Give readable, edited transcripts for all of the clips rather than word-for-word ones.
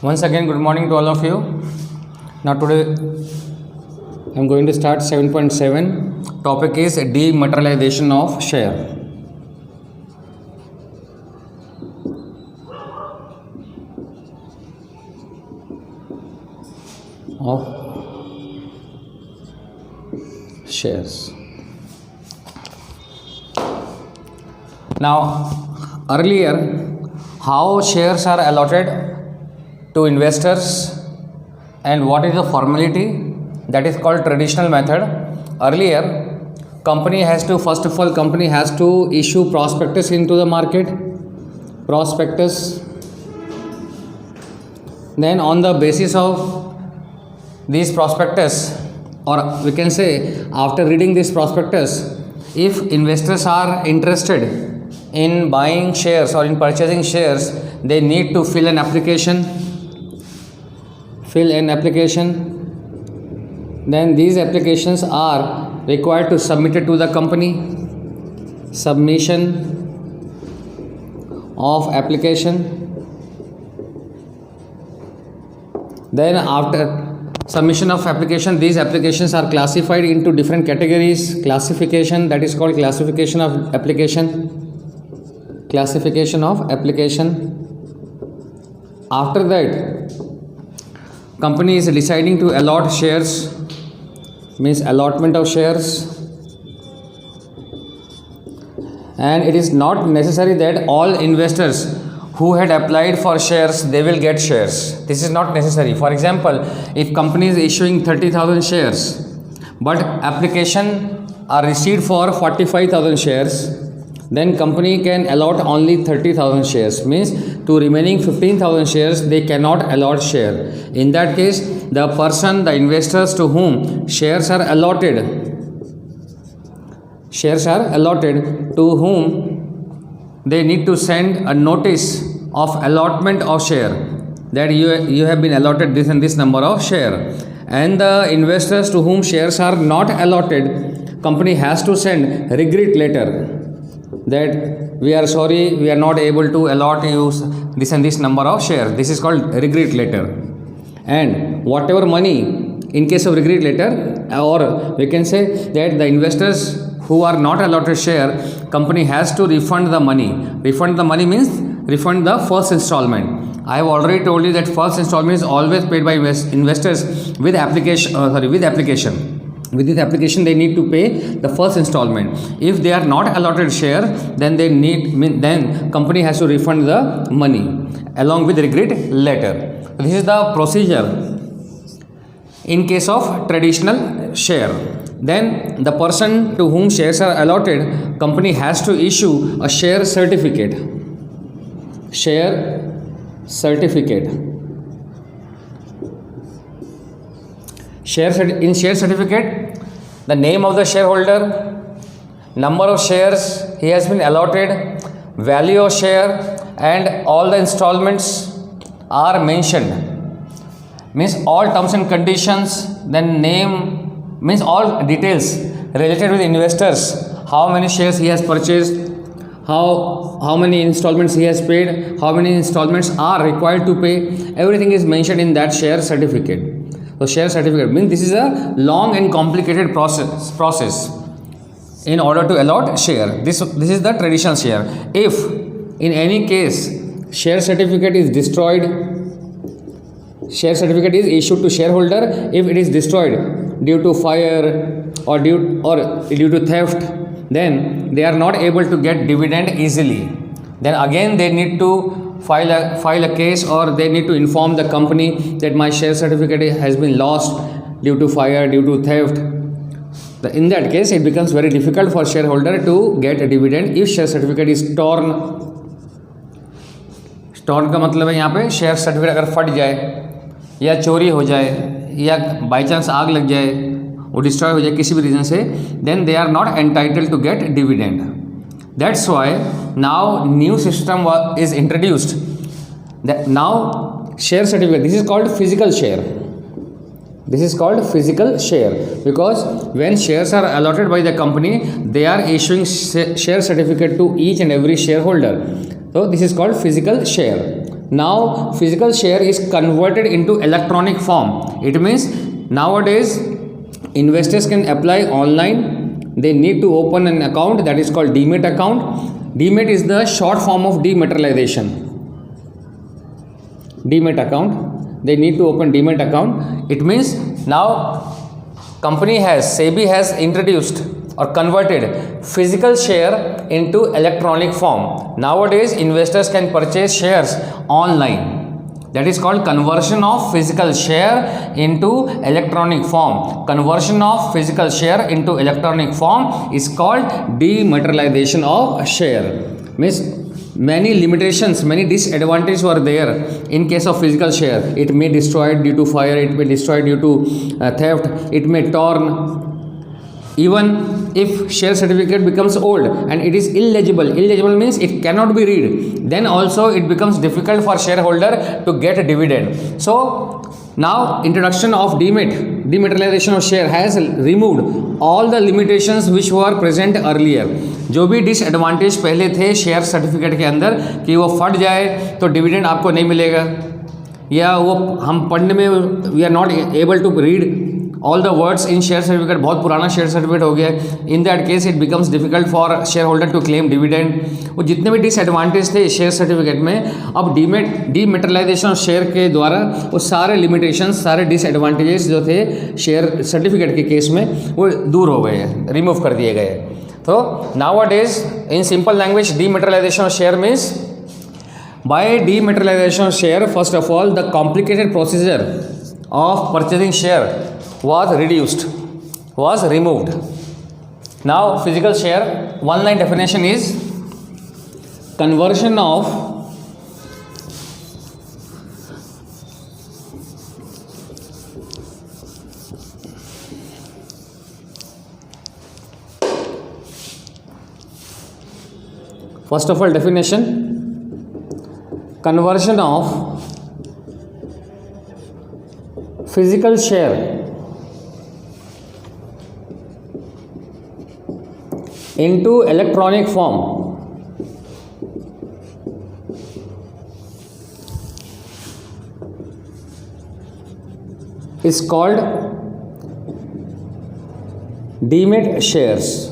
Once again, good morning to all of you. Now today I am going to start 7.7. Topic is dematerialization of share. Of shares. Now earlier, how shares are allotted to investors and what is the formality, that is called traditional method. Earlier, company has to issue prospectus into the market, prospectus. Then on the basis of these prospectus, or we can say after reading this prospectus, if investors are interested in buying shares or in purchasing shares, they need to fill an application. Then these applications are required to submit it to the company. Submission of application. Then after submission of application, these applications are classified into different categories. Classification, that is called classification of application. After that, company is deciding to allot shares, means allotment of shares, and it is not necessary that all investors who had applied for shares, they will get shares. This is not necessary. For example, if company is issuing 30,000 shares, but application are received for 45,000 shares, then company can allot only 30,000 shares, means to remaining 15,000 shares they cannot allot share. In that case, the investors to whom shares are allotted, to whom they need to send a notice of allotment of share, that you have been allotted this and this number of share. And the investors to whom shares are not allotted, company has to send regret letter, that we are sorry, we are not able to allot you this and this number of shares. This is called regret letter. And whatever money, in case of regret letter, or we can say that the investors who are not allotted share, company has to refund the money. Refund the money means refund the first installment. I have already told you that first installment is always paid by investors with application. With this application, they need to pay the first installment. If they are not allotted share, then then company has to refund the money along with regret letter. This is the procedure in case of traditional share. Then the person to whom shares are allotted, company has to issue a share certificate. In share certificate, the name of the shareholder, number of shares he has been allotted, value of share, and all the installments are mentioned. Means all terms and conditions, then name, means all details related with investors, how many shares he has purchased, how many installments he has paid, how many installments are required to pay, everything is mentioned in that share certificate. So share certificate means this is a long and complicated process in order to allot share. This is the traditional share. If in any case share certificate is destroyed, share certificate is issued to shareholder, if it is destroyed due to fire or due to theft, then they are not able to get dividend easily. Then again they need to file a case, or they need to inform the company that my share certificate has been lost due to fire, due to theft. In that case, it becomes very difficult for shareholder to get a dividend if share certificate is torn. Torn का मतलब है यहाँ पे share certificate अगर फट जाए या चोरी हो जाए या बाई चांस आग लग जाए, वो डिस्ट्रॉय हो जाए किसी भी रीज़न से, then they are not entitled to get dividend. That's why now new system is introduced. That now share certificate, this is called physical share. Because when shares are allotted by the company, they are issuing share certificate to each and every shareholder. So this is called physical share. Now physical share is converted into electronic form. It means nowadays investors can apply online. They need to open an account that is called demat account. Demat is the short form of dematerialization. Demat account, they need to open demat account. It means now SEBI has introduced or converted physical share into electronic form. Nowadays investors can purchase shares online. That is called conversion of physical share into electronic form. Conversion of physical share into electronic form is called dematerialization of share. Means many limitations, many disadvantages were there in case of physical share. It may destroyed due to fire, it may destroyed due to theft, it may torn. Even if share certificate becomes old and it is illegible means it cannot be read, then also it becomes difficult for shareholder to get a dividend. So now introduction of dematerialization of share has removed all the limitations which were present earlier. जो भी disadvantage पहले थे share certificate के अंदर कि वो फट जाए तो डिविडेंड आपको नहीं मिलेगा, या वो हम पढ़ने में we are not able to read all the words in share certificate, बहुत पुराना शेयर सर्टिफिकेट हो गया, in that case it becomes difficult for share holder to claim dividend. वो जितने भी डिसएडवांटेज थे शेयर सर्टिफिकेट में, अब डीमेटरलाइजेशन ऑफ शेयर के द्वारा वो सारे लिमिटेशंस, सारे डिसएडवांटेजेस जो थे शेयर सर्टिफिकेट के केस में वो दूर हो गए हैं, रिमूव कर दिए गए. तो nowadays in simple language dematerialization of share means, by dematerialization of share, first of all the complicated procedure of purchasing share was reduced, was removed. Now physical share, one line definition is conversion of first of all definition, conversion of physical share into electronic form is called demat shares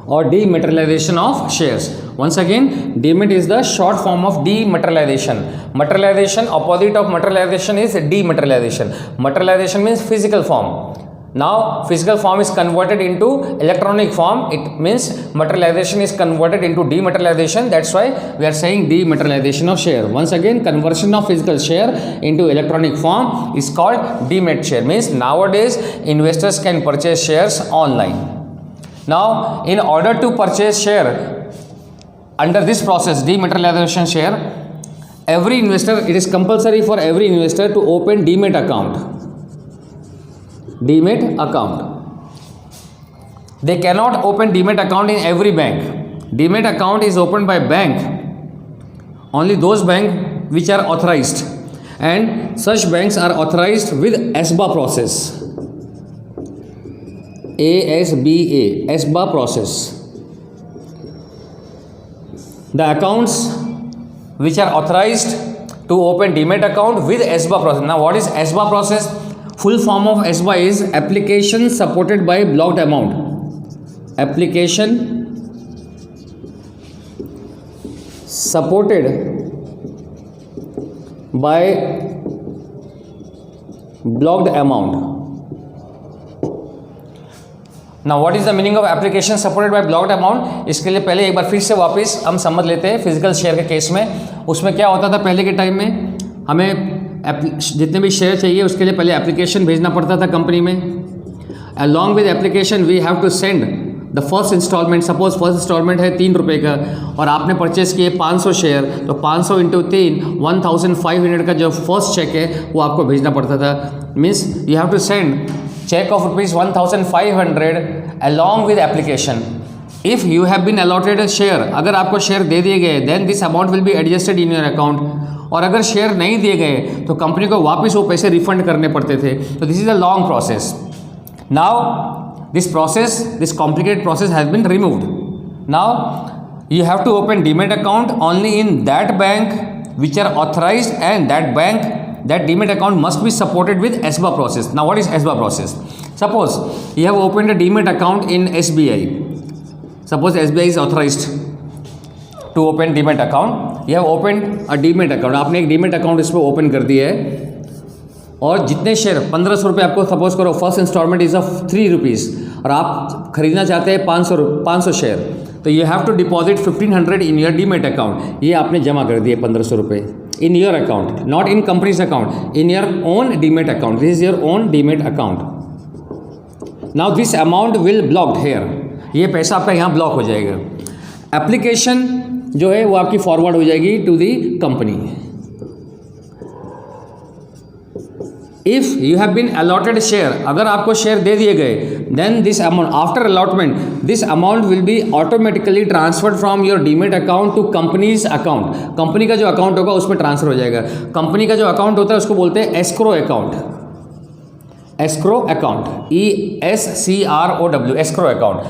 or dematerialization of shares. Once again, demat is the short form of dematerialization. Materialization, opposite of materialization is dematerialization. Materialization means physical form. Now physical form is converted into electronic form. It means materialization is converted into dematerialization. That's why we are saying dematerialization of share. Once again, conversion of physical share into electronic form is called demat share. Means nowadays investors can purchase shares online. Now in order to purchase share under this process, dematerialization share, every investor, it is compulsory for every investor to open demat account. Demat account. They cannot open demat account in every bank. Demat account is opened by bank, only those bank which are authorized, and such banks are authorized with ASBA process. ASBA, ASBA process. The accounts which are authorized to open demat account with ASBA process. Now what is ASBA process? Full form of ASBA is application supported by blocked amount. Application supported by blocked amount. Now what is the meaning of application supported by blocked amount? इसके लिए पहले एक बार फिर से वापस हम समझ लेते हैं फिजिकल शेयर के केस में. उसमें क्या होता था पहले के टाइम में, हमें जितने भी शेयर चाहिए उसके लिए पहले एप्लीकेशन भेजना पड़ता था कंपनी में. Along with application we have to send the first instalment. Suppose first instalment है 3 रुपये का और आपने परचेस किए 500 शेयर, तो 500 इंटू 3 1500 का जो फर्स्ट चेक है वो आपको भेजना पड़ता था. Means you have to send check of rupees 1500 along with application. If you have been allotted a share, अगर आपको शेयर दे दिए गए then this amount will be adjusted in your account. और अगर शेयर नहीं दिए गए तो कंपनी को वापस वो पैसे रिफंड करने पड़ते थे. तो this is a long process. Now this complicated process has been removed. Now you have to open demat account only in that bank which are authorized, and that demat account must be supported with ESBA process. Now what is ESBA process? Suppose you have opened a demat account in SBI. Suppose SBI is authorized to open demat account. You have opened a demat account. आपने एक demat account इस पर open कर दिया है और जितने share 1500 रुपये आपको सपोज करो, first installment is of 3 rupees और आप खरीदना चाहते हैं 500 शेयर, तो you have to deposit 1500 in your demat account. ये आपने जमा कर दिए 1500 रुपये in your account, not in company's account, in your own demat account. This is your own demat account. Now this amount will blocked here. ये पैसा आपका यहाँ ब्लॉक हो जाएगा. एप्लीकेशन जो है वो आपकी फॉरवर्ड हो जाएगी to the company. If you have been allotted share, अगर आपको शेयर दे दिए गए, then this amount after allotment this amount will be automatically transferred from your demat account to company's account. Company का जो अकाउंट होगा उसमें ट्रांसफर हो जाएगा. कंपनी का जो अकाउंट होता है उसको बोलते हैं escrow account. Escrow account, ESCROW, escrow account.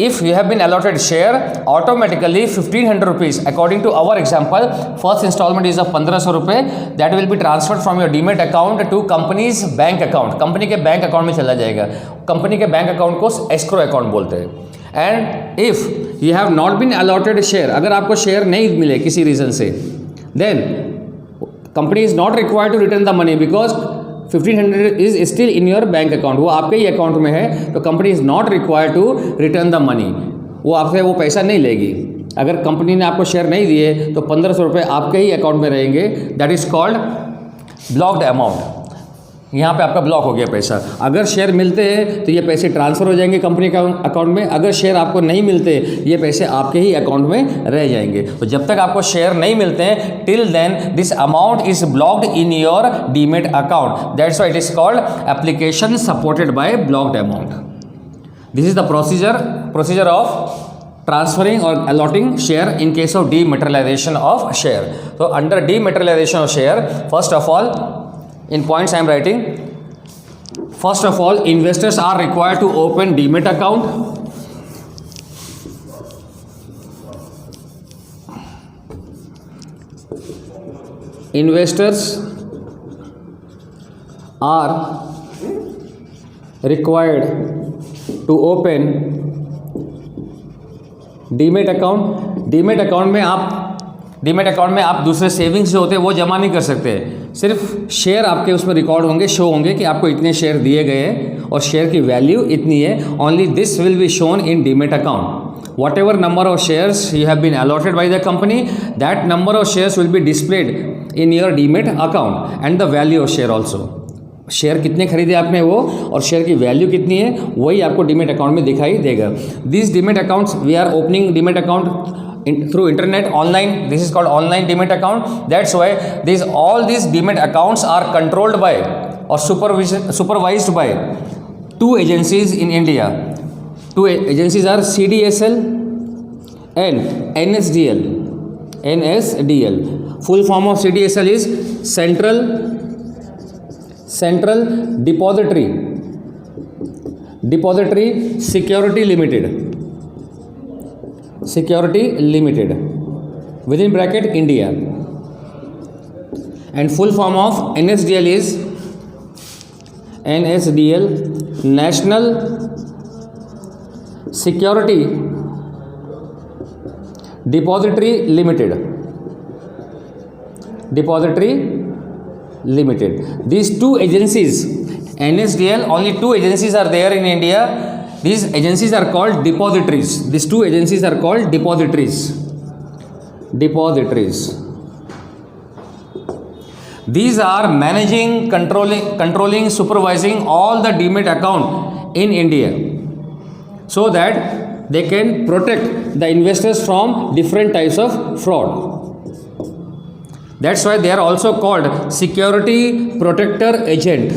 If you have been allotted share, automatically 1500 rupees, according to our example, first installment is of 1500 रुपये, that will be transferred from your demat account to company's bank account. Company के bank account में चला जाएगा. Company के bank account को escrow account बोलते हैं. And if you have not been allotted share, अगर आपको शेयर नहीं मिले किसी रीज़न से, then company is not required to return the money because 1500 is still in your bank account. वो आपके ही अकाउंट में है, तो company is not required to return the money. वो आपसे वो पैसा नहीं लेगी. अगर कंपनी ने आपको शेयर नहीं दिए तो 1500 रुपये आपके ही अकाउंट में रहेंगे. That is called blocked amount. यहाँ पे आपका ब्लॉक हो गया पैसा. अगर शेयर मिलते हैं तो ये पैसे ट्रांसफ़र हो जाएंगे कंपनी का अकाउंट में. अगर शेयर आपको नहीं मिलते, ये पैसे आपके ही अकाउंट में रह जाएंगे. तो जब तक आपको शेयर नहीं मिलते हैं, till then this amount is blocked in your demat account. That's why it is called application supported by blocked amount. This is the procedure of transferring or allotting share in case of dematerialization of share. So under dematerialization of share, first of all, in points I am writing, first of all, investors are required to open demat account. Investors are required to open demat account. Demat account में आप दूसरे savings जो होते हैं वो जमा नहीं कर सकते. सिर्फ शेयर आपके उसमें रिकॉर्ड होंगे, शो होंगे कि आपको इतने शेयर दिए गए हैं और शेयर की वैल्यू इतनी है. Only this will be shown in demat account. Whatever number of shares you have been allotted by the company, that number of shares will be displayed in your demat account and the value of share also. Share कितने खरीदे आपने वो और share की value कितनी है वही आपको डीमेट अकाउंट में दिखाई देगा. This demat accounts, we are opening demat account through internet online. This is called online demat account. That's why all these demat accounts are controlled by or supervised by two agencies in India. Two agencies are CDSL and NSDL. NSDL. Full form of CDSL is Central Depository Security Limited within bracket India, and full form of NSDL is National Security Depository Limited. These two agencies, NSDL, only two agencies are there in India. These agencies are called depositories. These two agencies are called depositories. These are managing, controlling, supervising all the demat account in India, so that they can protect the investors from different types of fraud. That's why they are also called security protector agent.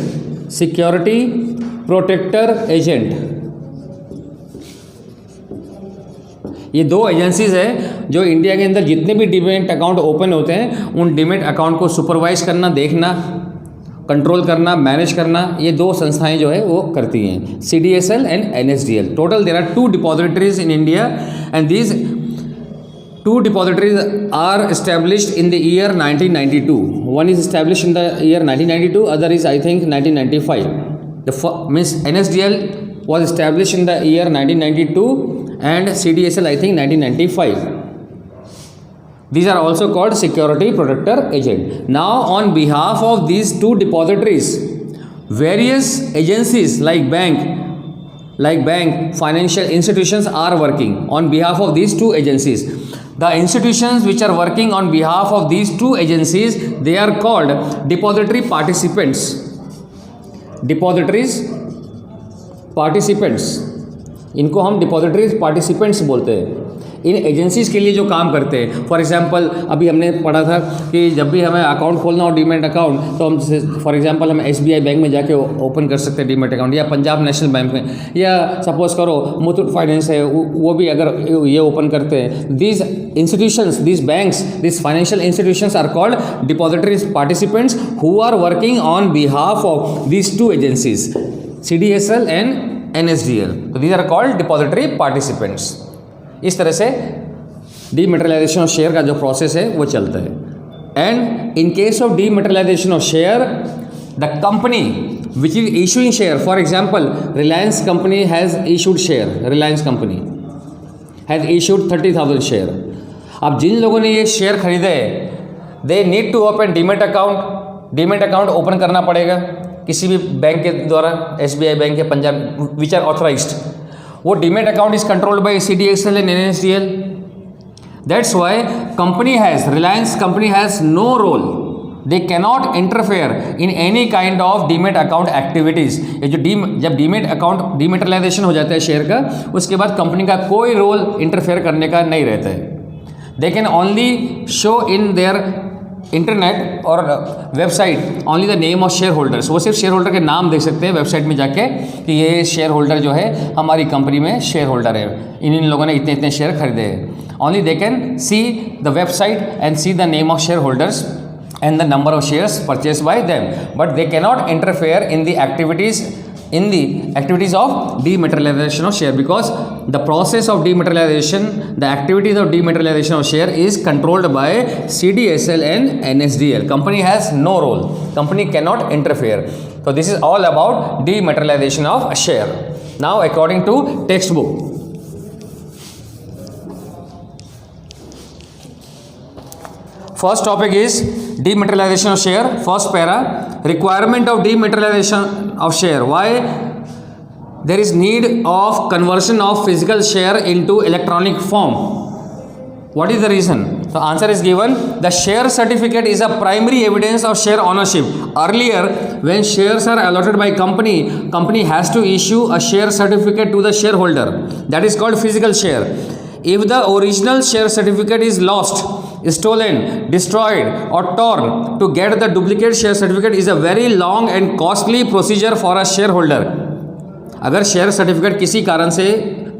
ये दो agencies हैं जो India के अंदर जितने भी demat account open होते हैं उन डीमेट अकाउंट को सुपरवाइज करना, देखना, कंट्रोल करना, मैनेज करना, ये दो संस्थाएं जो है वो करती हैं, CDSL and NSDL. Total there are 2 depositories in India and these Two depositories are established in the year 1992. One is established in the year 1992, other is I think 1995. Means NSDL was established in the year 1992 and CDSL I think 1995. These are also called security protector agent. Now on behalf of these two depositories, various agencies like bank, financial institutions are working on behalf of these two agencies. The institutions which are working on behalf of these two agencies, they are called depository participants. Depositories participants, इनको हम depository participants बोलते हैं। इन agencies के लिए जो काम करते हैं, फॉर एग्जांपल अभी हमने पढ़ा था कि जब भी हमें अकाउंट खोलना हो डीमेट अकाउंट, तो हम फॉर एग्जांपल हम SBI बैंक में जाके ओपन कर सकते हैं डीमेट अकाउंट, या पंजाब नेशनल बैंक में, या सपोज करो मुथूट फाइनेंस है वो भी अगर ये ओपन करते हैं। These institutions, these banks, these financial institutions are called depository participants who are working on behalf of these two agencies CDSL and NSDL. तो these are called depository participants. इस तरह से डीमेटेरियलाइजेशन ऑफ शेयर का जो process है वो चलता है। And in case of dematerialisation of share, the company which is issuing share, for example Reliance company has issued share, Reliance company has issued 30,000 share. अब जिन लोगों ने ये शेयर खरीदे, they need to open demat account. Demat account open करना पड़ेगा किसी भी बैंक के द्वारा, SBI बैंक या पंजाब, विच आर ऑथराइज्ड। वो demat account is controlled by CDSL and NSDL. That's why company has, Reliance company has no role, they cannot interfere in any kind of demat account activities. ये जो जब demat account डीमेटेरियलाइजेशन हो जाता है share का, उसके बाद कंपनी का कोई रोल इंटरफेयर करने का नहीं रहता है। They can only show in their internet और website only the name of share holders. वो सिर्फ शेयर होल्डर के नाम देख सकते हैं वेबसाइट में जाके कि ये शेयर होल्डर जो है हमारी कंपनी में शेयर होल्डर है, इन लोगों ने इतने इतने शेयर खरीदे हैं। Only they can see the website and see the name of share holders and the number of shares purchased by them, but they cannot interfere in the activities of dematerialization of share, because the process of dematerialization, the activities of dematerialization of share is controlled by CDSL and NSDL. Company has no role, company cannot interfere. So this is all about dematerialization of a share. Now according to textbook, first topic is dematerialization of share. First para, requirement of dematerialization of share. Why there is need of conversion of physical share into electronic form? What is the reason? The answer is given. The share certificate is a primary evidence of share ownership. Earlier, when shares are allotted by company has to issue a share certificate to the shareholder. That is called physical share. If the original share certificate is lost, stolen, destroyed or torn, to get the duplicate share certificate is a very long and costly procedure for a shareholder. अगर share certificate किसी कारण से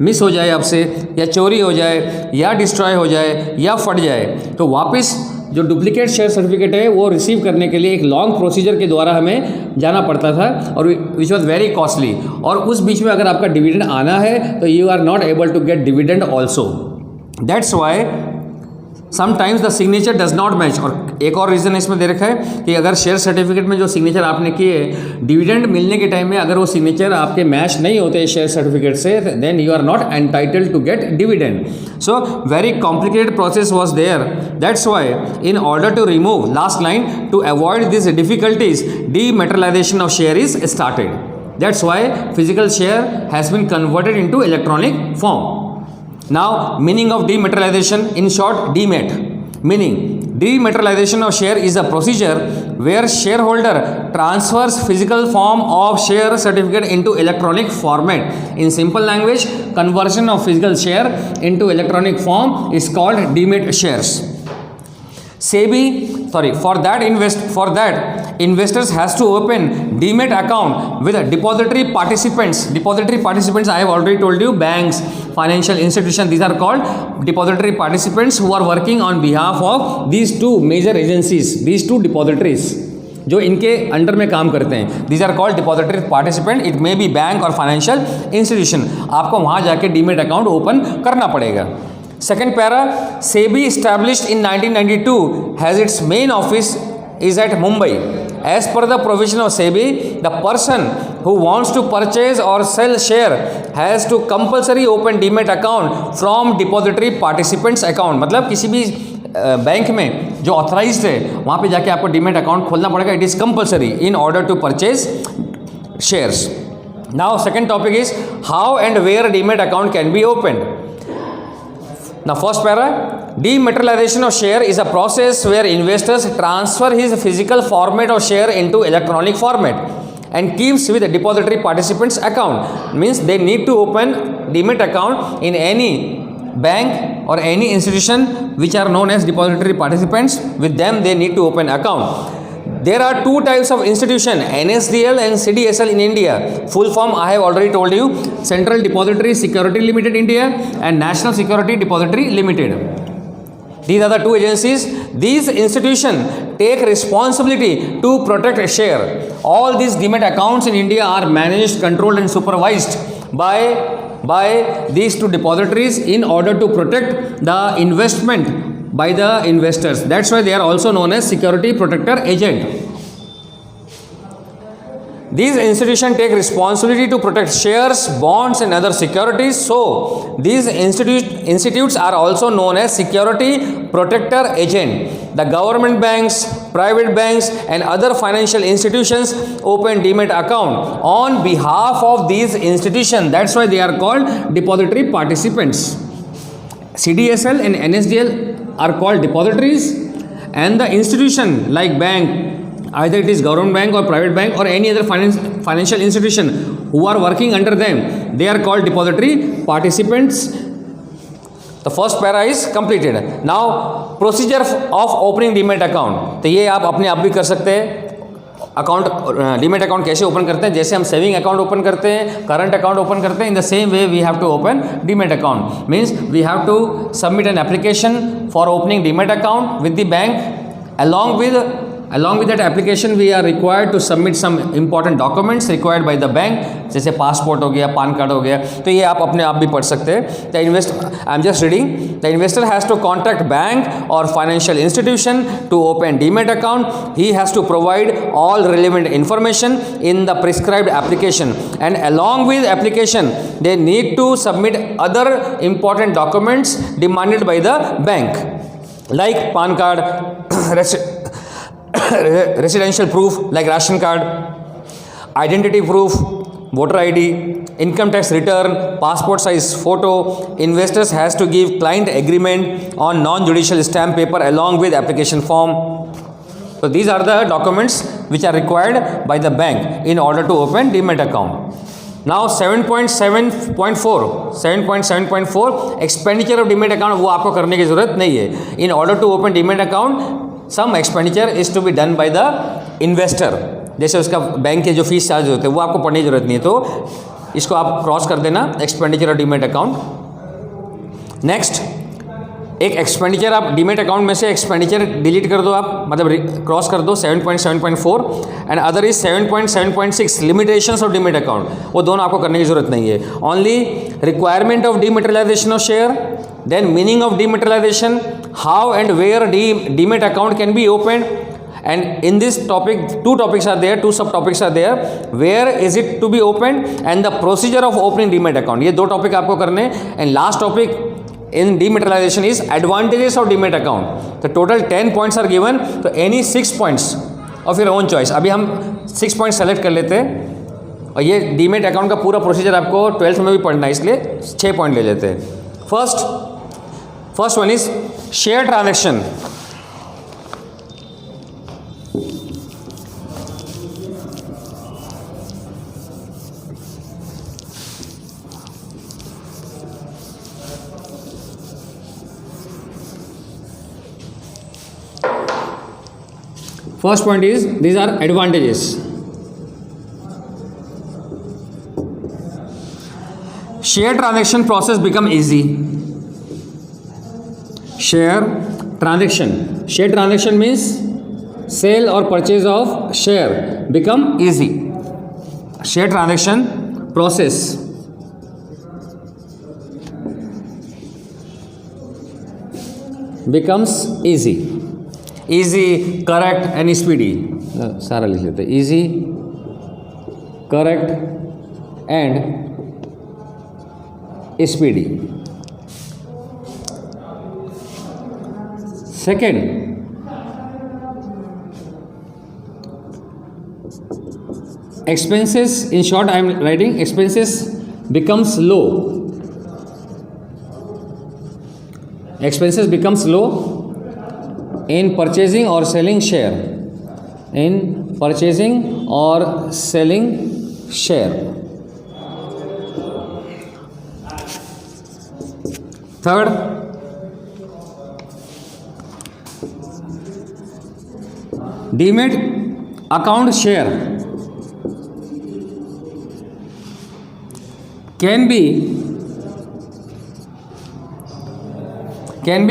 miss हो जाए आपसे, या चोरी हो जाए, या डिस्ट्रॉय हो जाए, या फट जाए, तो वापस जो डुप्लीकेट शेयर सर्टिफिकेट है वो रिसीव करने के लिए एक लॉन्ग प्रोसीजर के द्वारा हमें जाना पड़ता था, और विच वॉज वेरी कॉस्टली। और उस बीच में अगर आपका डिविडेंड आना है तो you are not able to get dividend also. That's why sometimes the signature does not match. और एक और रीज़न इसमें दे रखा है कि अगर शेयर सर्टिफिकेट में जो सिग्नेचर आपने किए, डिविडेंड मिलने के टाइम में अगर वो सिग्नेचर आपके मैच नहीं होते शेयर सर्टिफिकेट से, then you are not entitled to get dividend. So very complicated process was there. That's why in order to remove, last line, to avoid this difficulties, dematerialisation of share is started. That's why physical share has been converted into electronic form. Now, meaning of dematerialization, in short, demat. Meaning, dematerialization of share is a procedure where shareholder transfers physical form of share certificate into electronic format. In simple language, conversion of physical share into electronic form is called demat shares. For that investors has to open demat account with depository participants. Depository participants, I have already told you, banks, financial institutions, these are called depository participants who are working on behalf of these two major agencies, these two depositories जो इनके under में काम करते हैं. These are called depository participant. It may be bank or financial institution. आपको वहाँ जाके demat account open करना पड़ेगा. Second para, SEBI established in 1992 has its main office is at Mumbai. As per the provision of SEBI, the person who wants to purchase or sell share has to compulsory open demat account from depository participants account. मतलब किसी भी bank में जो authorised है वहाँ पे जाके आपको डीमेट अकाउंट खोलना पड़ेगा. It is compulsory in order to purchase shares. Now second topic is how and where demat account can be opened. Now first para, dematerialization of share is a process where investors transfer his physical format of share into electronic format and keeps with the depository participants account. Means they need to open demat account in any bank or any institution which are known as depository participants. With them they need to open account. There are two types of institution, NSDL and CDSL in India. Full form I have already told you. Central Depository Security Limited India and National Security Depository Limited. These are the two agencies. These institutions take responsibility to protect a share. All these demat accounts in India are managed, controlled and supervised by these two depositories in order to protect the investment by the investors. That's why they are also known as security protector agent. These institutions take responsibility to protect shares, bonds and other securities. So these institutes are also known as security protector agent. The government banks, private banks and other financial institutions open demat account on behalf of these institutions. That's why they are called depository participants. CDSL and NSDL are called depositories, and the institution like bank, either it is government bank or private bank or any other financial institution who are working under them, they are called depository participants. The first para is completed. Now procedure of opening demat account. तो ये आप अपने आप भी कर सकते हैं. Account demat account कैसे ओपन करते हैं? जैसे हम सेविंग अकाउंट ओपन करते हैं, करंट अकाउंट ओपन करते हैं, in the same way we have to open demat account. Means we have to submit an application for opening demat account with the bank. Along with that application we are required to submit some important documents required by the bank, जैसे passport हो गया, PAN card हो गया. तो ये आप अपने आप भी पढ़ सकते हैं. I am just reading. The investor has to contact bank और financial institution to open demat account. He has to provide all relevant information in the prescribed application and along with application they need to submit other important documents demanded by the bank like pan card, residential proof like ration card, identity proof, voter ID, income tax return, passport size photo. Investors has to give client agreement on non-judicial stamp paper along with application form. So these are the documents which are required by the bank in order to open demat account. Now 7.7.4 expenditure of demat account वो आपको करने की जरूरत नहीं है. In order to open demat account some expenditure is to be done by the investor. जैसे उसका bank के जो फीस चार्ज होते हैं वो आपको पढ़ने की जरूरत नहीं है, तो इसको आप क्रॉस कर देना expenditure of demat account. Next, एक एक्सपेंडिचर आप डीमेट अकाउंट में से एक्सपेंडिचर डिलीट कर दो आप, मतलब क्रॉस कर दो 7.7.4 and other is 7.7.6 limitations of demat account. वो दोनों आपको करने की जरूरत नहीं है. Only requirement of dematerialisation of share, then meaning of dematerialization, how and where demat account can be opened, and in this topic two topics are there, two subtopics are there. Where is it to be opened and the procedure of opening demat account. ये दो topic आपको करने. And last topic in dematerialization is advantages of demat account. The total 10 points are given, so any 6 points of your own choice. अभी हम 6 points select कर लेते हैं और ये डीमेट अकाउंट का पूरा प्रोसीजर आपको 12th में भी पढ़ना है, इसलिए 6 पॉइंट ले लेते हैं. First one is share transaction. First point is, these are advantages. Share transaction process become easy. Share transaction means sale or purchase of share become easy. Share transaction process becomes easy. Easy, correct and speedy. सारा लिख लेते हैं. Easy, correct and speedy. Second, expenses, in short I am writing expenses becomes low. Expenses becomes low in purchasing or selling share. In purchasing or selling share. Third, Demat account share can be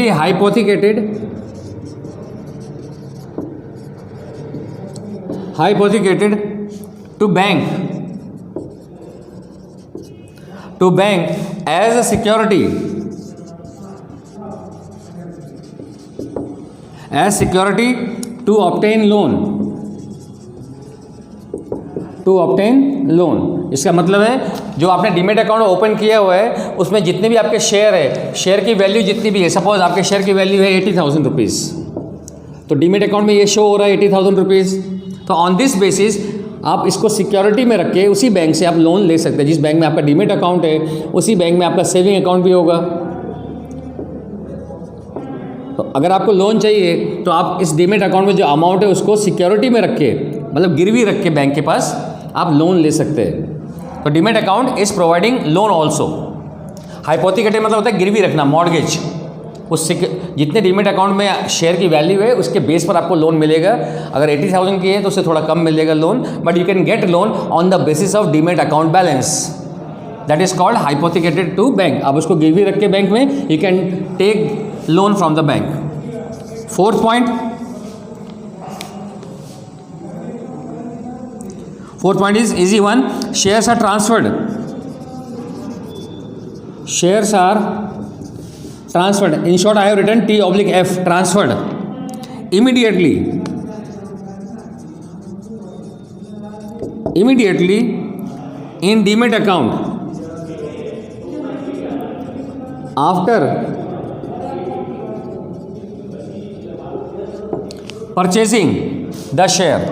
hypothecated to bank as a security to obtain loan. इसका मतलब है जो आपने demat account open किया हुआ है उसमें जितने भी आपके शेयर है, शेयर की वैल्यू जितनी भी है, सपोज आपके शेयर की वैल्यू है 80,000 रुपीज़, तो डीमेट अकाउंट में ये शो हो रहा है 80,000 रुपीज़. तो ऑन दिस बेसिस आप इसको सिक्योरिटी में रख के उसी बैंक से आप लोन ले सकते हैं. जिस बैंक में आपका डीमेट अकाउंट है उसी बैंक में आपका सेविंग अकाउंट भी होगा. तो अगर आपको लोन चाहिए तो आप इस डीमेट अकाउंट में जो अमाउंट है उसको सिक्योरिटी में रख के, मतलब गिरवी रख के बैंक के पास आप लोन ले सकते हैं. तो demat account is providing loan also. Hypothecated मतलब होता है गिरवी रखना, मॉर्गेज. उससे जितने डीमेट अकाउंट में शेयर की वैल्यू है उसके बेस पर आपको लोन मिलेगा. अगर 80,000 की है तो उससे थोड़ा कम मिलेगा loan, but you can get loan on the basis of demat account balance. That is called hypothecated to bank. आप उसको गिरवी रख के बैंक में you can take loan from the bank. Fourth point is easy one. Shares are transferred. In short I have written T/F, transferred immediately in Demat account after purchasing the share.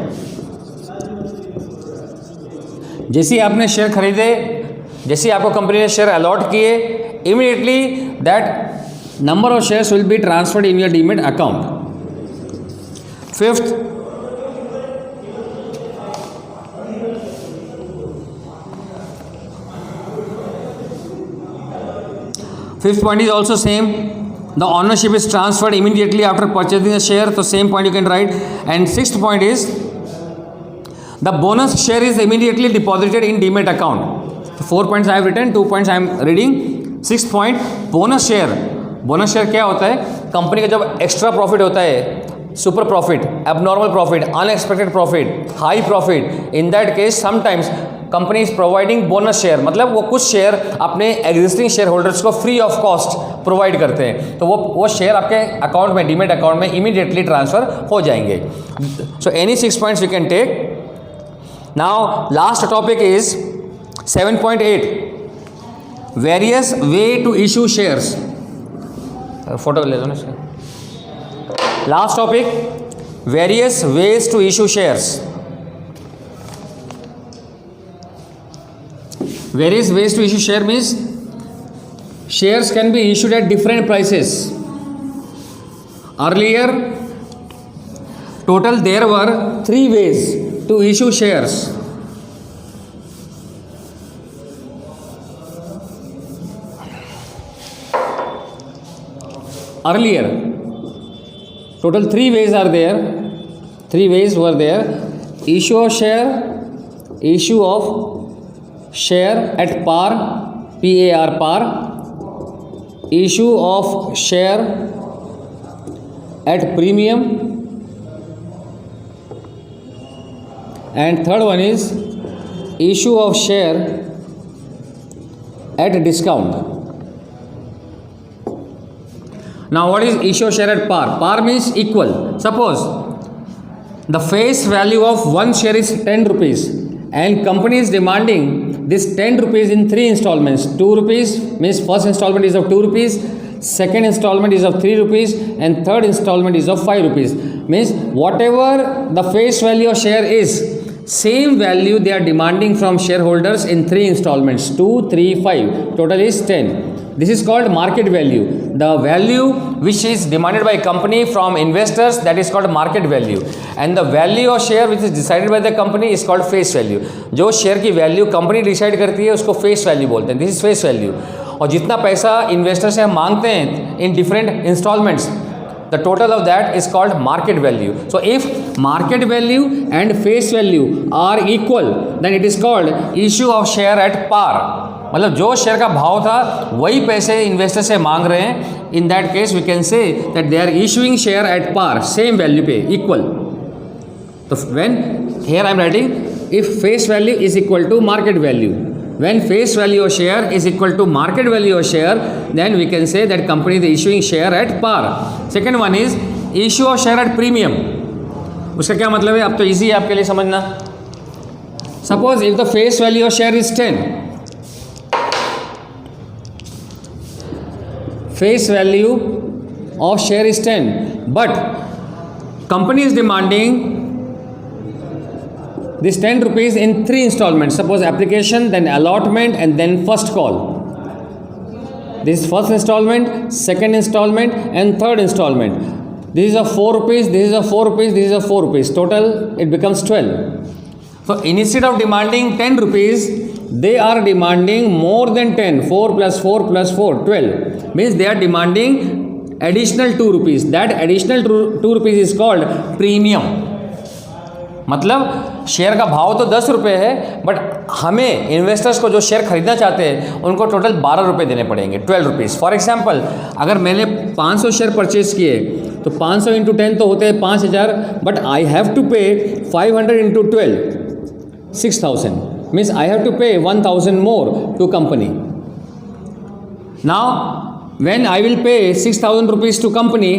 जैसे ही आपने share खरीदे, जैसे ही आपको company ने share allot किए, immediately that number of shares will be transferred in your demat account. Fifth, point is also same. The ownership is transferred immediately after purchasing the share. So same point you can write. And sixth point is the bonus share is immediately deposited in Demat account. So 4 points I have written, 2 points I am reading. 6th point, bonus share. Bonus share क्या होता है? Company का जब extra profit होता है, super profit, abnormal profit, unexpected profit, high profit, in that case sometimes company is providing bonus share. मतलब वो कुछ शेयर अपने एग्जिस्टिंग शेयर होल्डर्स को फ्री ऑफ कॉस्ट प्रोवाइड करते हैं. तो वो शेयर आपके अकाउंट में, डीमेट अकाउंट में इमीडिएटली ट्रांसफर हो जाएंगे. So any 6 points we can take. Now last topic is 7.8, various way to issue shares. Photo ले लो ना इसका. Last topic, various ways to issue shares. Various ways to issue share means shares can be issued at different prices. Earlier, total there were 3 ways to issue shares. Earlier, total 3 ways are there. 3 ways were there. Issue of share, issue of share at par, PAR, par, issue of share at premium, and third one is issue of share at discount. Now what is issue share at par? Par means equal. Suppose the face value of one share is 10 rupees and company is demanding this 10 rupees in 3 installments. 2 rupees means first installment is of 2 rupees, second installment is of 3 rupees and third installment is of 5 rupees. Means whatever the face value of share is, same value they are demanding from shareholders in 3 installments, 2, 3, 5. Total is 10. This is called market value. The value which is demanded by company from investors, that is called market value. And the value of share which is decided by the company is called face value. जो share की value company decide करती है उसको face value बोलते हैं. This is face value. और जितना पैसा इन्वेस्टर से हम मांगते हैं in different installments, the total of that is called market value. So if market value and face value are equal, then it is called issue of share at par. मतलब जो share का भाव था वही पैसे इन्वेस्टर से मांग रहे हैं. In that case we can say that they are issuing share at par, same value पे, इक्वल. तो when here I am writing if face value is equal to market value, when face value of share is equal to market value of share, then we can say that company is issuing share at par. Second one is issue of share at premium. उसका क्या मतलब है? अब तो easy है आपके लिए समझना. Suppose if the face value of share is 10, face value of share is 10, but company is demanding this 10 rupees in 3 installments. Suppose application, then allotment and then first call. This is first installment, second installment and third installment. This is a 4 rupees, this is a 4 rupees, this is a 4 rupees. Total it becomes 12. So instead of demanding 10 rupees, they are demanding more than 10. 4 plus 4 plus 4, 12. Means they are demanding additional 2 rupees. That additional 2 rupees is called premium. मतलब share का भाव तो 10 रुपये है, but हमें investors को जो share खरीदना चाहते हैं उनको टोटल 12 रुपये देने पड़ेंगे, 12 रुपीज़. फॉर एग्जांपल अगर मैंने 500 शेयर परचेज किए तो 500 इंटू 10 तो होते हैं 5000, but I have to pay 500 into 12, 6000. Means I have to pay 1000 more to company. Now when I will pay 6000 rupees to company,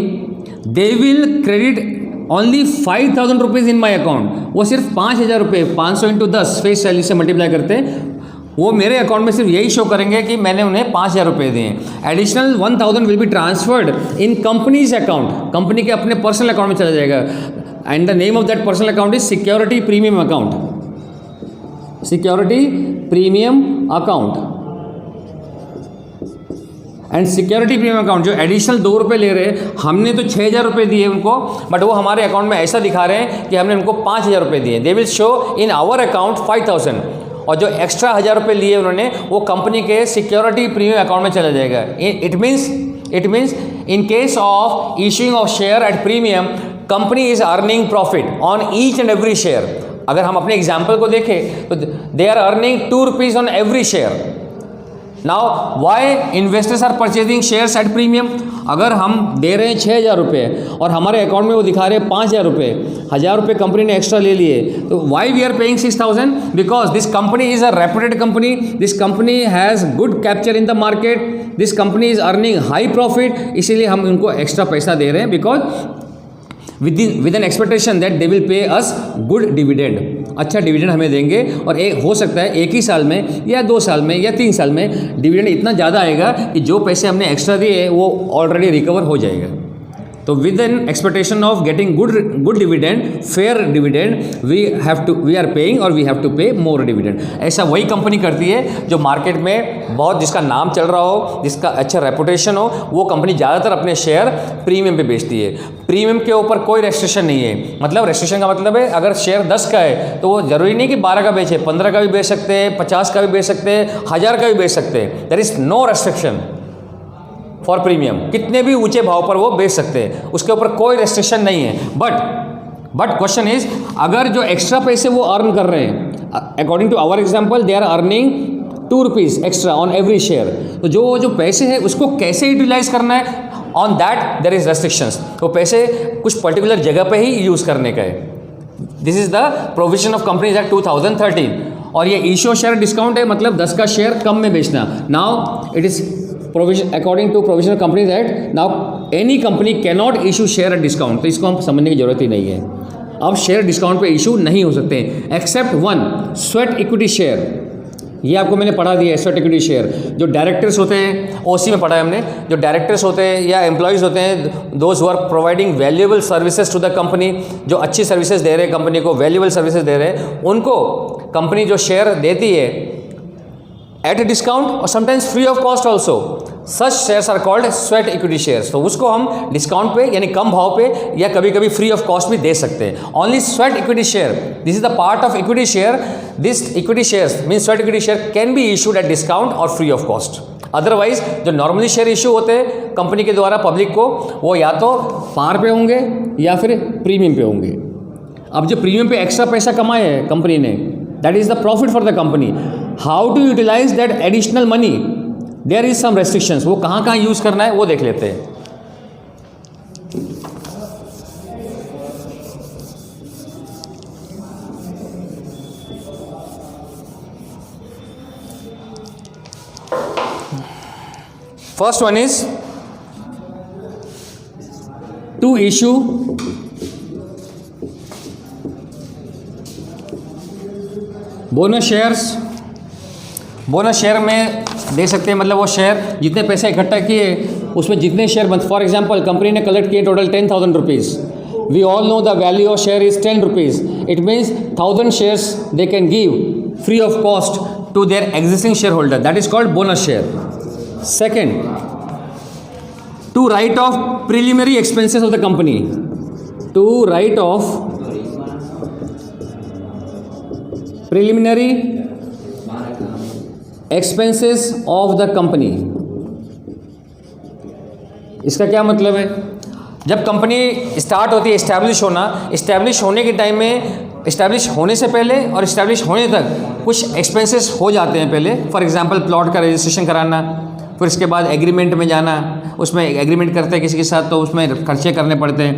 they will credit only 5000 rupees in my account. वो सिर्फ 5000 रुपये 500 into 10 face value से multiply करते हैं, वो मेरे account में सिर्फ यही शो करेंगे कि मैंने उन्हें 5000 रुपये दिए. Additional 1000 will be transferred in company's account, company के अपने पर्सनल अकाउंट में चला जाएगा. And the name of that personal account is security premium account. Security premium account. And security premium account जो एडिशनल 2 रुपये ले रहे हैं, हमने तो 6000 रुपये दिए उनको, बट वो हमारे अकाउंट में ऐसा दिखा रहे हैं कि हमने उनको 5000 रुपये दिए. They will show in our account 5000, और जो एक्स्ट्रा 1000 रुपये लिए उन्होंने वो कंपनी के सिक्योरिटी प्रीमियम अकाउंट में चला जाएगा. It means in case of issuing of share at premium, company is earning profit on each and every share. अगर हम अपने एग्जाम्पल को देखें तो they are earning 2 rupees on every share. Now why investors are purchasing shares at premium? अगर हम दे रहे हैं 6000 रुपये और हमारे अकाउंट में वो दिखा रहे हैं 5000 रुपये, 1000 रुपये कंपनी ने एक्स्ट्रा ले लिए, तो why we are paying 6000? Because this company is a reputed company, this company has good capture in the market, this company is earning high profit, इसीलिए हम उनको एक्स्ट्रा पैसा दे रहे हैं. Because with an expectation that they will pay us good dividend. अच्छा dividend हमें देंगे, और एक हो सकता है एक ही साल में या 2 साल में या 3 साल में डिविडेंड इतना ज़्यादा आएगा कि जो पैसे हमने एक्स्ट्रा दिए वो ऑलरेडी रिकवर हो जाएगा. तो with an expectation of getting good dividend, fair dividend, we are paying और we have to pay more dividend. ऐसा वही कंपनी करती है जो मार्केट में बहुत जिसका नाम चल रहा हो, जिसका अच्छा रेपुटेशन हो, वो कंपनी ज़्यादातर अपने शेयर प्रीमियम पे बेचती है. प्रीमियम के ऊपर कोई रेस्ट्रिक्शन नहीं है. मतलब रेस्ट्रिक्शन का मतलब है अगर शेयर 10 का है तो वो ज़रूरी नहीं कि 12 का बेचे, 15 का भी बेच सकते हैं, 50 का भी बेच सकते हैं, 1000 का भी बेच सकते हैं. There is no restriction for premium. कितने भी ऊंचे भाव पर वो बेच सकते हैं, उसके ऊपर कोई रेस्ट्रिक्शन नहीं है. बट क्वेश्चन इज, अगर जो एक्स्ट्रा पैसे वो अर्न कर रहे हैं, according to our example they are earning 2 rupees extra on every share, तो जो पैसे है उसको कैसे यूटिलाइज करना है, on that there is restrictions. वो पैसे कुछ पर्टिकुलर जगह पे ही यूज़ करने का है. This is the provision of companies act 2013. और ये इश्यू शेयर डिस्काउंट है, मतलब 10 का शेयर कम में बेचना. Now it is provision according to provisional companies act now any company can not issue share at discount, तो इसको हम समझने की जरूरत ही नहीं है। अब शेयर डिस्काउंट पे इशू नहीं हो सकते except one, sweat equity share. ये आपको मैंने पढ़ा दिया है, स्वेट इक्विटी शेयर। जो डायरेक्टर्स होते हैं, ओसी में पढ़ा है हमने, जो डायरेक्टर्स होते हैं या एम्प्लॉयज़ होते हैं, those who are providing valuable services to the company, जो अच्छी सर्विसेज दे रहे हैं कंपनी को, वैल्यूएबल सर्विसेज दे रहे हैं, उनको कंपनी जो शेयर देती है एट ए डिस्काउंट और sometimes free of cost also, such shares are called sweat equity shares. तो उसको हम डिस्काउंट पे यानी कम भाव पे या कभी कभी फ्री ऑफ कॉस्ट भी दे सकते हैं। Only sweat equity share, this is the part of equity share, this equity shares mean sweat equity share can be issued at discount और फ्री ऑफ कॉस्ट। अदरवाइज जो नॉर्मली शेयर इशू होते हैं company के द्वारा public को, वो या तो पार पे होंगे या फिर प्रीमियम पे होंगे। अब जो प्रीमियम पे एक्स्ट्रा पैसा कमाए है कंपनी ने, that is the profit for the company. How to utilise that additional money, there is some restrictions, वो कहाँ कहाँ यूज करना है वो देख लेते हैं। First one is to issue bonus shares. Bonus share में दे सकते हैं, मतलब वो शेयर जितने पैसे इकट्ठा किए उसमें जितने शेयर बन, फॉर एग्जांपल कंपनी ने कलेक्ट किए total 10,000 rupees, we all know the value of share is 10 rupees, it means 1000 shares they can give free of cost to their existing share holder, that is called bonus share. Second, to write off preliminary expenses of the company, to write off preliminary expenses of the company. इसका क्या मतलब है? जब company start होती है, establish होने के time में, इस्टेब्लिश होने से पहले और इस्टेब्लिश होने तक कुछ एक्सपेंसेस हो जाते हैं पहले। फॉर एग्जांपल प्लॉट का रजिस्ट्रेशन कराना, फिर इसके बाद एग्रीमेंट में जाना, उसमें एग्रीमेंट करते हैं किसी के साथ तो उसमें खर्चे करने पड़ते हैं,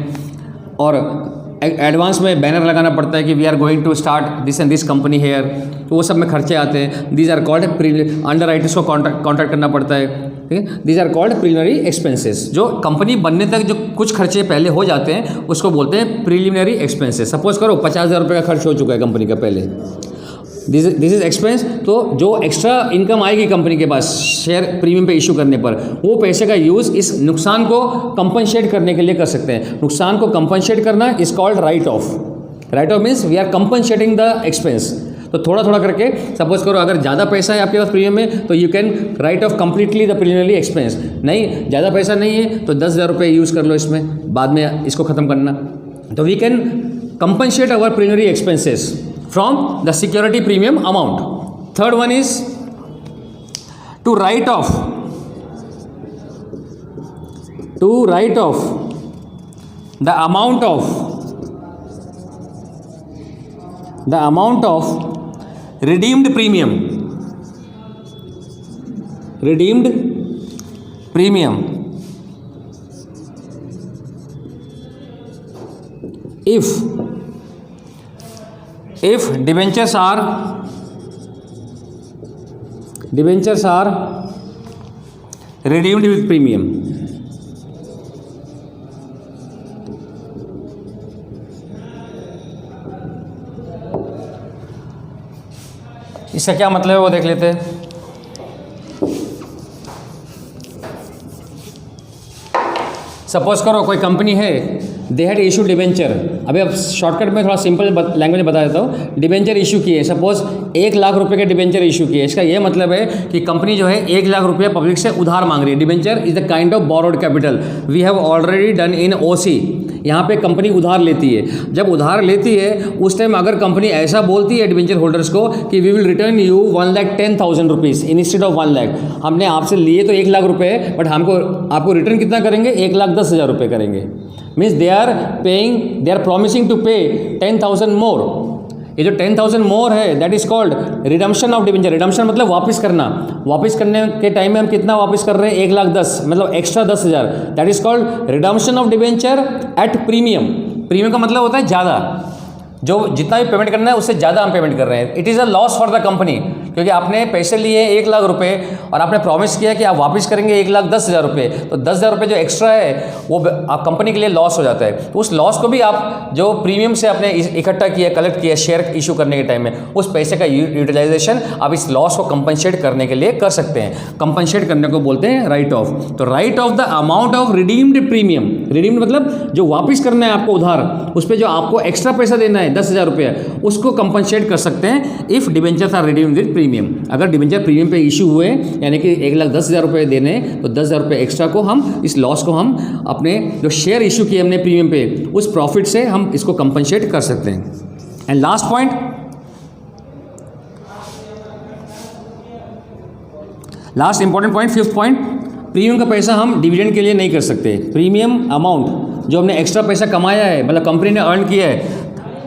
और एडवांस में बैनर लगाना पड़ता है कि we are going to start this and this company here, तो वो सब में खर्चे आते हैं। These are called under writers को कॉन्ट्रैक्ट करना पड़ता है, ठीक है। These are called preliminary expenses. जो कंपनी बनने तक जो कुछ खर्चे पहले हो जाते हैं उसको बोलते हैं प्रिलिमिनरी एक्सपेंसेस। सपोज करो 50,000 रुपये का खर्च हो चुका है कंपनी का पहले, दिस इज एक्सपेंस। तो जो एक्स्ट्रा इनकम आएगी कंपनी के पास शेयर प्रीमियम पे इशू करने पर, वो पैसे का यूज़ इस नुकसान को कंपनसेट करने के लिए कर सकते हैं। नुकसान को कंपनसेट करना is called write off. Write off means we are compensating the expense. तो थोड़ा थोड़ा करके, सपोज करो अगर ज़्यादा पैसा है आपके पास प्रीमियम में तो you can write off completely the preliminary expense. नहीं, ज़्यादा पैसा नहीं है तो 10,000 रुपये यूज़ कर लो इसमें, बाद में इसको ख़त्म करना। तो we can compensate our preliminary expenses from the security premium amount. Third one is to write off the amount of redeemed premium if debentures are redeemed with premium। इसका क्या मतलब है वो देख लेते हैं। सपोज करो कोई कंपनी है, दे हैड इशू डिबेंचर। अभी अब शॉर्टकट में थोड़ा सिंपल लैंग्वेज में बता देता हूँ। डिबेंचर इशू किए, सपोज 1 लाख रुपए के डिबेंचर इशू किए। इसका ये मतलब है कि कंपनी जो है 1 लाख रुपये पब्लिक से उधार मांग रही है। Debenture is the kind of borrowed capital we have already done in OC. यहाँ पे कंपनी उधार लेती है। जब उधार लेती है उस टाइम अगर कंपनी ऐसा बोलती है डिबेंचर होल्डर्स को कि we will return you 1,10,000 rupees instead of 1 lakh. हमने आपसे लिए तो 1 लाख रुपये, बट आपको रिटर्न कितना करेंगे? 1,10,000 रुपये करेंगे। Means they are promising to pay 10,000 more. ये जो 10,000 मोर है that is called redemption of debenture. Redemption मतलब वापस करना। वापस करने के टाइम में हम कितना वापस कर रहे हैं? 1,10,000, मतलब extra 10,000। That is called redemption of debenture at premium. Premium का मतलब होता है ज़्यादा। जो जितना भी पेमेंट करना है उससे ज़्यादा हम पेमेंट कर रहे हैं। It is a loss for the company, क्योंकि आपने पैसे लिए 1 लाख रुपए और आपने प्रॉमिस किया कि आप वापस करेंगे 1,10,000 रुपये, तो 10,000 रुपये जो एक्स्ट्रा है वो आप कंपनी के लिए लॉस हो जाता है। तो उस लॉस को भी आप जो प्रीमियम से आपने इकट्ठा किया, कलेक्ट किया शेयर इशू करने के टाइम में, उस पैसे का यूटिलाइजेशन आप इस लॉस को कंपनसेट करने के लिए कर सकते हैं। कंपनसेट करने को बोलते हैं राइट ऑफ। तो right of the amount of redeemed premium, redeemed मतलब जो वापस करना है आपको उधार, उस पर जो आपको एक्स्ट्रा पैसा देना है 10,000 रुपये, उसको कंपनसेट कर सकते हैं if debentures are redeemed with premium. अगर डिबेंचर प्रीमियम पे इशू हुए यानी कि 1,10,000 रुपये देने, तो 10,000 रुपये एक्स्ट्रा को हम इस लॉस को हम अपने जो शेयर इशू किए हमने प्रीमियम पे, उस प्रॉफिट से हम इसको कंपनसेट कर सकते हैं। And last point, last important point, 5th point, premium का पैसा हम डिविडेंड के लिए नहीं कर सकते। प्रीमियम अमाउंट जो हमने एक्स्ट्रा पैसा कमाया है, मतलब कंपनी ने अर्न किया है,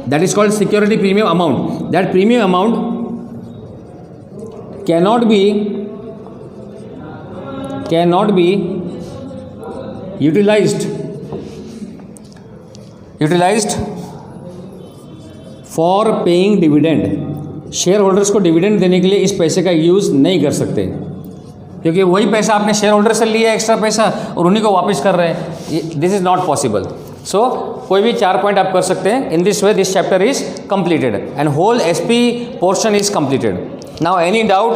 that is called security premium amount. That premium amount cannot be utilized for paying dividend। Share holders को डिविडेंड देने के लिए इस पैसे का यूज़ नहीं कर सकते, क्योंकि वही पैसा आपने शेयर होल्डर से लिया एक्स्ट्रा पैसा और उन्हीं को वापस कर रहे हैं। This is not possible. So कोई भी 4 पॉइंट आप कर सकते हैं। In this way this chapter is completed and whole SP portion is completed. Now any doubt?